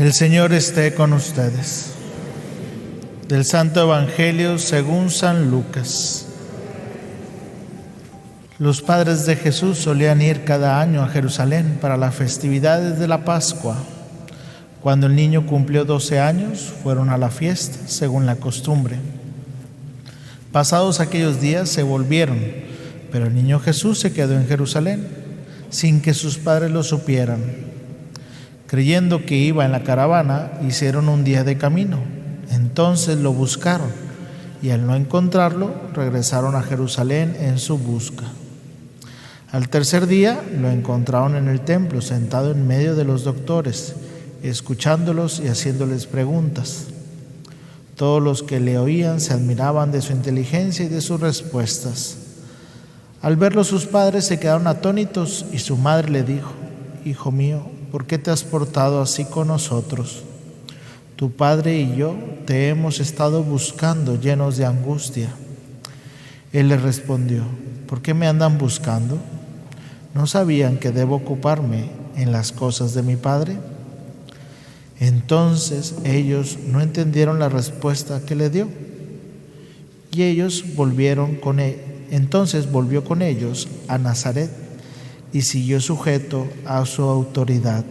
El Señor esté con ustedes. Del Santo Evangelio según San Lucas. Los padres de Jesús solían ir cada año a Jerusalén para las festividades de la Pascua. Cuando el niño cumplió 12 años, fueron a la fiesta, según la costumbre. Pasados aquellos días se volvieron, pero el niño Jesús se quedó en Jerusalén, sin que sus padres lo supieran. Creyendo que iba en la caravana, hicieron un día de camino. Entonces lo buscaron, y al no encontrarlo, regresaron a Jerusalén en su busca. Al tercer día lo encontraron en el templo, sentado en medio de los doctores, escuchándolos y haciéndoles preguntas. Todos los que le oían se admiraban de su inteligencia y de sus respuestas. Al verlo sus padres se quedaron atónitos y su madre le dijo: «Hijo mío, ¿por qué te has portado así con nosotros? Tu padre y yo te hemos estado buscando llenos de angustia». Él le respondió: «¿Por qué me andan buscando? ¿No sabían que debo ocuparme en las cosas de mi padre?». Entonces ellos no entendieron la respuesta que le dio. Y entonces volvió con ellos a Nazaret y siguió sujeto a su autoridad.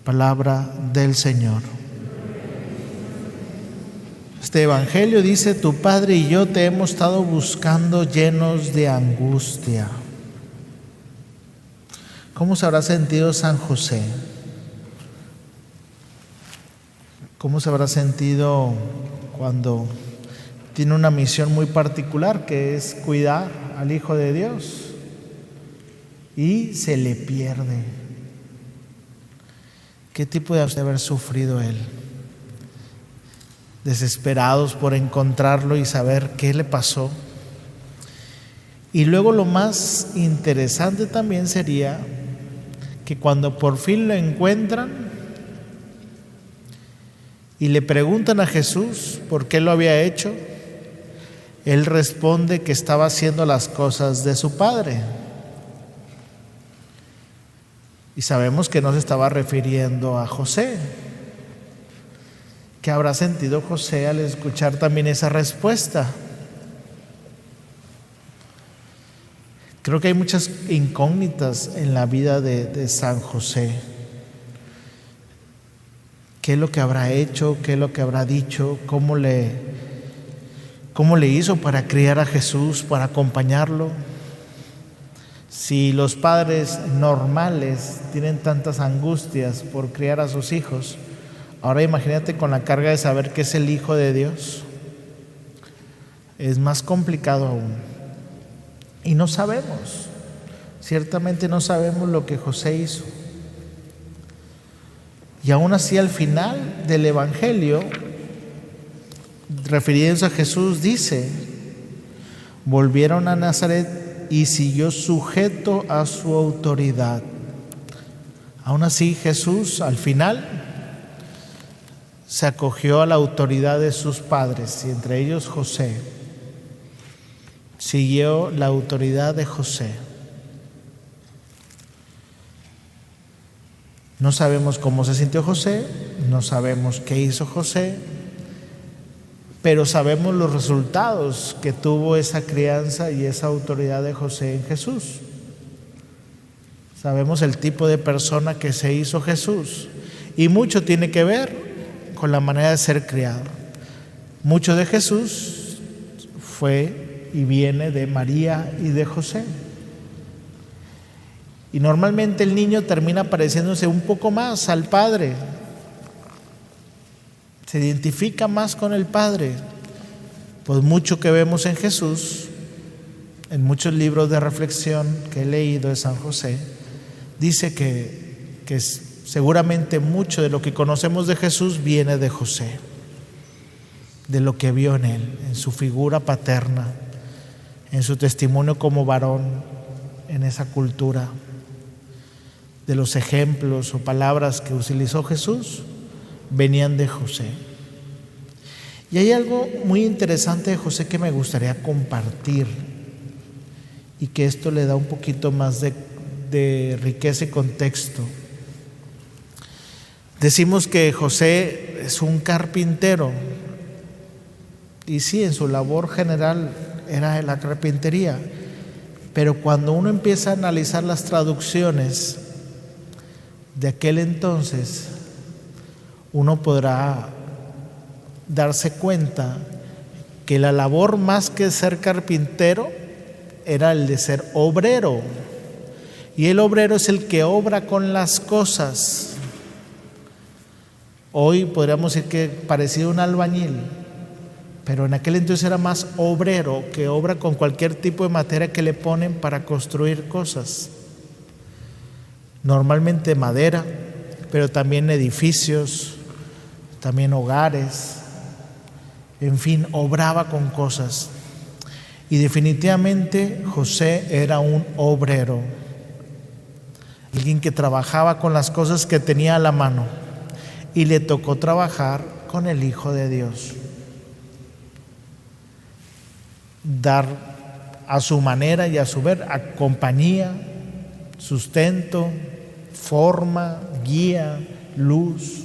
Palabra del Señor. Este Evangelio dice: tu padre y yo te hemos estado buscando llenos de angustia. ¿Cómo se habrá sentido San José? ¿Cómo se habrá sentido cuando tiene una misión muy particular, que es cuidar al Hijo de Dios, y se le pierde? ¿Qué tipo de haber sufrido él? Desesperados por encontrarlo y saber qué le pasó. Y luego lo más interesante también sería que cuando por fin lo encuentran y le preguntan a Jesús por qué lo había hecho, él responde que estaba haciendo las cosas de su Padre. Y sabemos que no se estaba refiriendo a José. ¿Qué habrá sentido José al escuchar también esa respuesta? Creo que hay muchas incógnitas en la vida de San José. ¿Qué es lo que habrá hecho? ¿Qué es lo que habrá dicho? ¿Cómo le hizo para criar a Jesús, para acompañarlo? Si los padres normales tienen tantas angustias por criar a sus hijos, ahora imagínate con la carga de saber que es el Hijo de Dios. Es más complicado aún. Y no sabemos, ciertamente no sabemos lo que José hizo. Y aún así, al final del Evangelio, refiriéndose a Jesús, dice: volvieron a Nazaret y siguió sujeto a su autoridad. Aún así, Jesús al final se acogió a la autoridad de sus padres, y entre ellos José. Siguió la autoridad de José. No sabemos cómo se sintió José, no sabemos qué hizo José, pero sabemos los resultados que tuvo esa crianza y esa autoridad de José en Jesús. Sabemos el tipo de persona que se hizo Jesús, y mucho tiene que ver con la manera de ser criado. Mucho de Jesús fue y viene de María y de José. Y normalmente el niño termina pareciéndose un poco más al Padre. Se identifica más con el Padre. Pues mucho que vemos en Jesús, en muchos libros de reflexión que he leído de San José, dice que seguramente mucho de lo que conocemos de Jesús viene de José, de lo que vio en él, en su figura paterna, en su testimonio como varón en esa cultura. De los ejemplos o palabras que utilizó Jesús venían de José. Y hay algo muy interesante de José que me gustaría compartir, y que esto le da un poquito más de riqueza y contexto. Decimos que José es un carpintero, y sí, en su labor general era la carpintería, pero cuando uno empieza a analizar las traducciones de aquel entonces, uno podrá darse cuenta que la labor más que ser carpintero era el de ser obrero, y el obrero es el que obra con las cosas. Hoy podríamos decir que parecía un albañil, pero en aquel entonces era más obrero, que obra con cualquier tipo de materia que le ponen para construir cosas. Normalmente madera, pero también edificios, también hogares, en fin, obraba con cosas. Y definitivamente José era un obrero, alguien que trabajaba con las cosas que tenía a la mano, y le tocó trabajar con el Hijo de Dios. Dar a su manera y a su ver compañía, sustento, forma, guía, luz.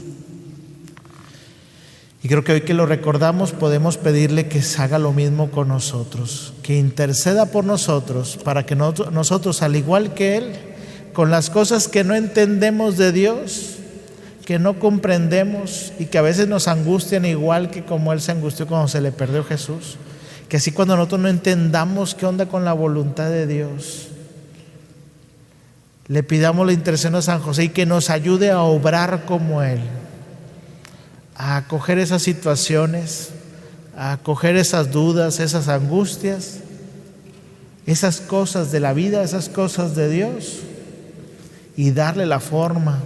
Y creo que hoy que lo recordamos podemos pedirle que haga lo mismo con nosotros, que interceda por nosotros para que nosotros, al igual que Él, con las cosas que no entendemos de Dios, que no comprendemos y que a veces nos angustian igual que como Él se angustió cuando se le perdió Jesús, que así cuando nosotros no entendamos qué onda con la voluntad de Dios, le pidamos la intercesión a San José y que nos ayude a obrar como Él, a acoger esas situaciones, a acoger esas dudas, esas angustias, esas cosas de la vida, esas cosas de Dios, y darle la forma,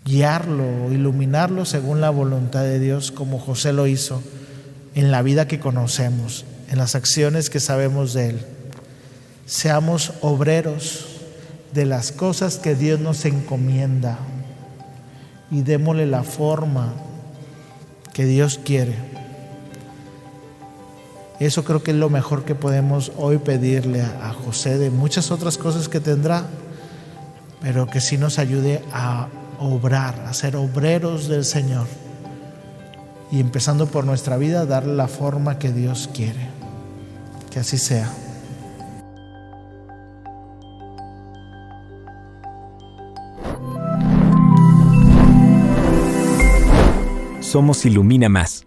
guiarlo, iluminarlo según la voluntad de Dios, como José lo hizo en la vida que conocemos, en las acciones que sabemos de Él. Seamos obreros de las cosas que Dios nos encomienda y démosle la forma que Dios quiere. Eso creo que es lo mejor que podemos hoy pedirle a José, de muchas otras cosas que tendrá, pero que sí nos ayude a obrar, a ser obreros del Señor, y empezando por nuestra vida, darle la forma que Dios quiere. Que así sea. Somos Ilumina Más.